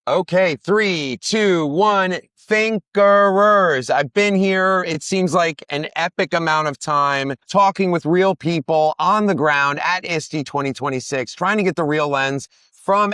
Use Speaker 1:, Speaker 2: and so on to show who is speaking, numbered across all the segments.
Speaker 1: Okay, 3, 2, 1. Thinkerers. I've been here, it seems like an epic amount of time talking with real people on the ground at ISTE 2026, trying to get the real lens from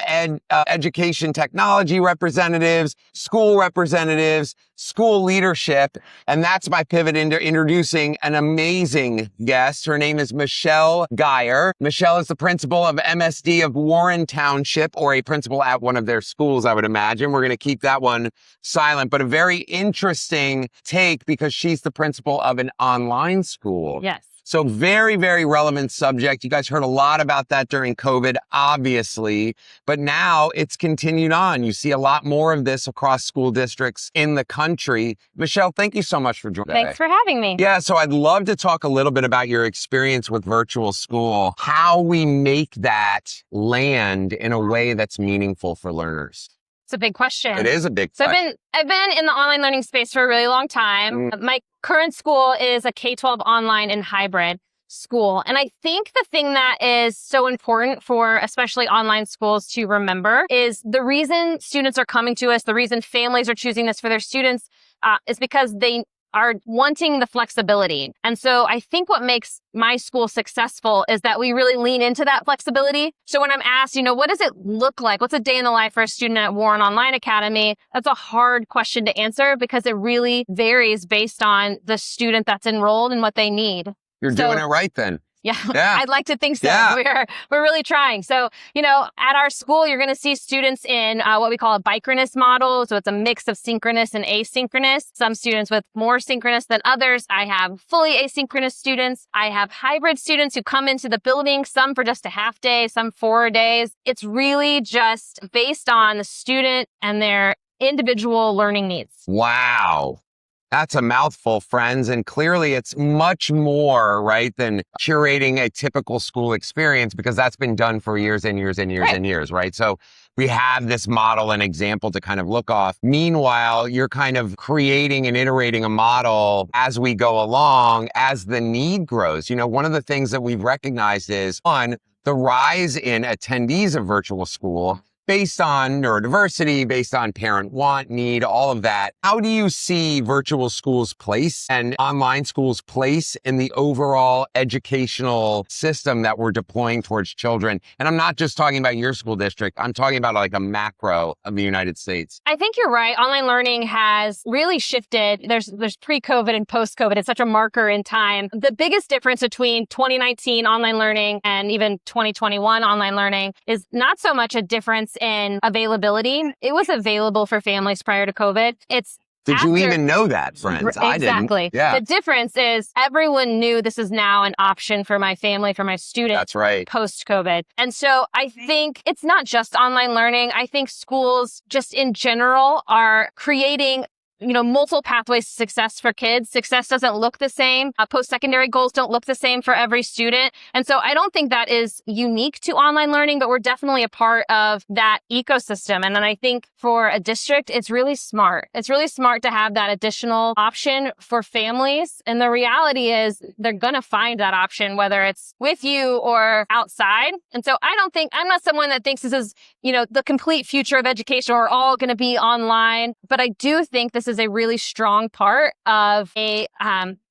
Speaker 1: education technology representatives, school representatives, school leadership. And that's my pivot into introducing an amazing guest. Her name is Michelle Geyer. Michelle is the principal of MSD of Warren Township, or a principal at one of their schools, I would imagine. We're going to keep that one silent, but a very interesting take because she's the principal of an online school.
Speaker 2: Yes.
Speaker 1: So very, very relevant subject. You guys heard a lot about that during COVID, obviously, but now it's continued on. You see a lot more of this across school districts in the country. Michelle, thank you so much for joining.
Speaker 2: Thanks for having me.
Speaker 1: Yeah, so I'd love to talk a little bit about your experience with virtual school, how we make that land in a way that's meaningful for learners.
Speaker 2: It's a big question.
Speaker 1: It is a big question.
Speaker 2: I've been in the online learning space for a really long time. My current school is a K-12 online and hybrid school. And I think the thing that is so important for especially online schools to remember is the reason students are coming to us, the reason families are choosing this for their students is because they are wanting the flexibility. And so I think what makes my school successful is that we really lean into that flexibility. So when I'm asked, what does it look like? What's a day in the life for a student at Warren Online Academy? That's a hard question to answer because it really varies based on the student that's enrolled and what they need.
Speaker 1: You're doing it right then.
Speaker 2: Yeah, I'd like to think so.
Speaker 1: Yeah.
Speaker 2: We're really trying. So, at our school, you're going to see students in what we call a bicronous model. So it's a mix of synchronous and asynchronous. Some students with more synchronous than others. I have fully asynchronous students. I have hybrid students who come into the building, some for just a half day, some 4 days. It's really just based on the student and their individual learning needs.
Speaker 1: Wow. That's a mouthful, friends. And clearly it's much more, right, than curating a typical school experience because that's been done for years and years and years and years, right? So we have this model and example to kind of look off. Meanwhile, you're kind of creating and iterating a model as we go along, as the need grows. One of the things that we've recognized is, one, the rise in attendees of virtual school based on neurodiversity, based on parent want, need, all of that. How do you see virtual schools' place and online schools' place in the overall educational system that we're deploying towards children? And I'm not just talking about your school district. I'm talking about like a macro of the United States.
Speaker 2: I think you're right. Online learning has really shifted. There's pre-COVID and post-COVID. It's such a marker in time. The biggest difference between 2019 online learning and even 2021 online learning is not so much a difference in availability. It was available for families prior to COVID.
Speaker 1: Did you even know that, friends?
Speaker 2: Exactly.
Speaker 1: I didn't. Yeah.
Speaker 2: The difference is everyone knew this is now an option for my family, for my students.
Speaker 1: That's right.
Speaker 2: Post-COVID. And so I think it's not just online learning. I think schools just in general are creating multiple pathways to success for kids. Success doesn't look the same. Post-secondary goals don't look the same for every student. And so I don't think that is unique to online learning, but we're definitely a part of that ecosystem. And then I think for a district, it's really smart. It's really smart to have that additional option for families. And the reality is they're going to find that option, whether it's with you or outside. And so I'm not someone that thinks this is, the complete future of education. We're all going to be online. But I do think this is a really strong part of a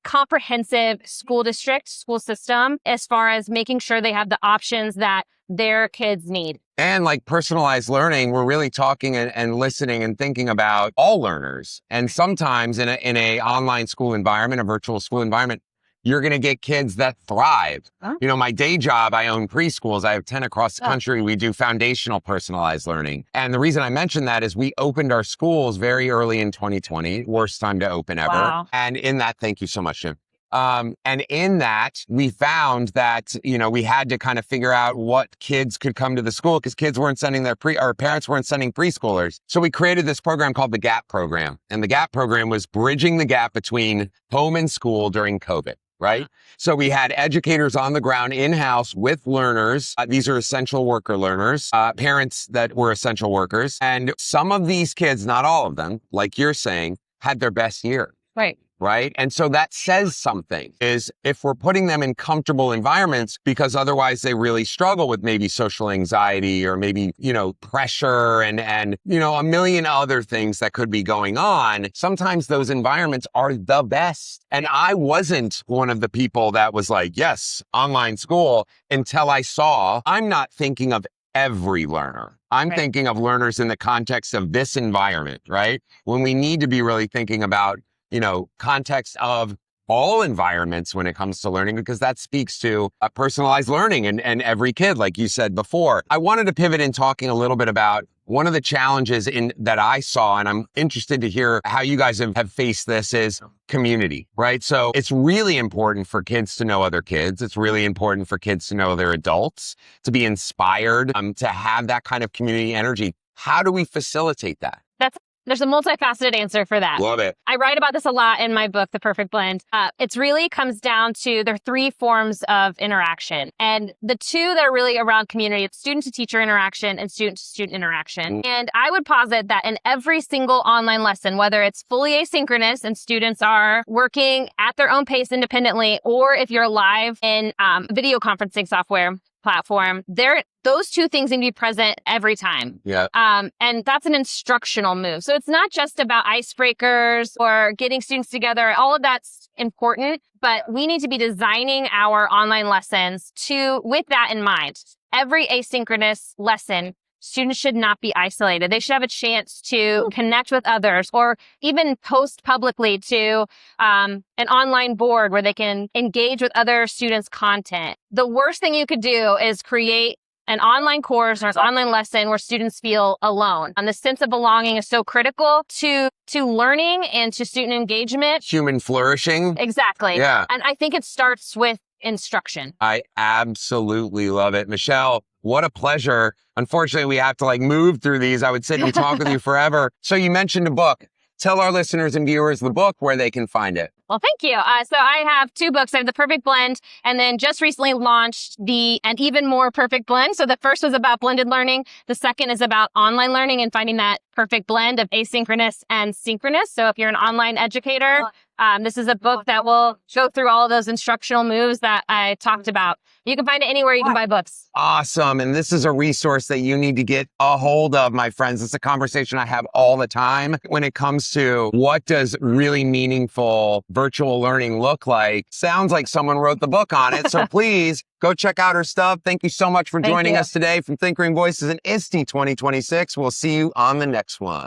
Speaker 2: comprehensive school district, school system, as far as making sure they have the options that their kids need.
Speaker 1: And like personalized learning, we're really talking and listening and thinking about all learners. And sometimes in a online school environment, a virtual school environment, you're going to get kids that thrive.
Speaker 2: Huh?
Speaker 1: My day job, I own preschools. I have 10 across the country. We do foundational personalized learning. And the reason I mention that is we opened our schools very early in 2020, worst time to open ever.
Speaker 2: Wow.
Speaker 1: And in that, thank you so much, Jim. And in that, we found that, we had to kind of figure out what kids could come to the school because kids weren't sending our parents weren't sending preschoolers. So we created this program called the GAP program. And the GAP program was bridging the gap between home and school during COVID. Right? So we had educators on the ground in-house with learners. These are essential worker learners, parents that were essential workers. And some of these kids, not all of them, like you're saying, had their best year.
Speaker 2: Right.
Speaker 1: right? And so that says something is if we're putting them in comfortable environments because otherwise they really struggle with maybe social anxiety or maybe, pressure and, a million other things that could be going on. Sometimes those environments are the best. And I wasn't one of the people that was like, yes, online school until I saw I'm not thinking of every learner. I'm thinking of learners in the context of this environment, right? When we need to be really thinking about, context of all environments when it comes to learning, because that speaks to a personalized learning and every kid, like you said before. I wanted to pivot in talking a little bit about one of the challenges that I saw, and I'm interested to hear how you guys have faced this, is community, right? So it's really important for kids to know other kids. It's really important for kids to know their adults, to be inspired, to have that kind of community energy. How do we facilitate that?
Speaker 2: There's a multifaceted answer for that.
Speaker 1: Love it.
Speaker 2: I write about this a lot in my book, The Perfect Blend. It really comes down to there are three forms of interaction. And the two that are really around community, it's student-to-teacher interaction and student-to-student interaction. And I would posit that in every single online lesson, whether it's fully asynchronous and students are working at their own pace independently, or if you're live in video conferencing software platform, those two things need to be present every time.
Speaker 1: Yeah.
Speaker 2: And that's an instructional move. So it's not just about icebreakers or getting students together. All of that's important, but we need to be designing our online lessons with that in mind. Every asynchronous lesson, students should not be isolated. They should have a chance to connect with others or even post publicly to an online board where they can engage with other students' content. The worst thing you could do is create an online course or an online lesson where students feel alone. And the sense of belonging is so critical to learning and to student engagement.
Speaker 1: Human flourishing.
Speaker 2: Exactly.
Speaker 1: Yeah.
Speaker 2: And I think it starts with instruction.
Speaker 1: I absolutely love it. Michelle, what a pleasure. Unfortunately, we have to move through these. I would sit and talk with you forever. So you mentioned a book. Tell our listeners and viewers the book, where they can find it.
Speaker 2: Well, thank you. So I have two books. I have The Perfect Blend, and then just recently launched An Even More Perfect Blend. So the first was about blended learning. The second is about online learning and finding that perfect blend of asynchronous and synchronous. So if you're an online educator, this is a book that will go through all of those instructional moves that I talked about. You can find it anywhere you can buy books.
Speaker 1: Awesome. And this is a resource that you need to get a hold of, my friends. It's a conversation I have all the time when it comes to what does really meaningful virtual learning look like. Sounds like someone wrote the book on it. So please go check out her stuff. Thank you so much for joining us today from Think Green Voices in ISTE 2026. We'll see you on the next one.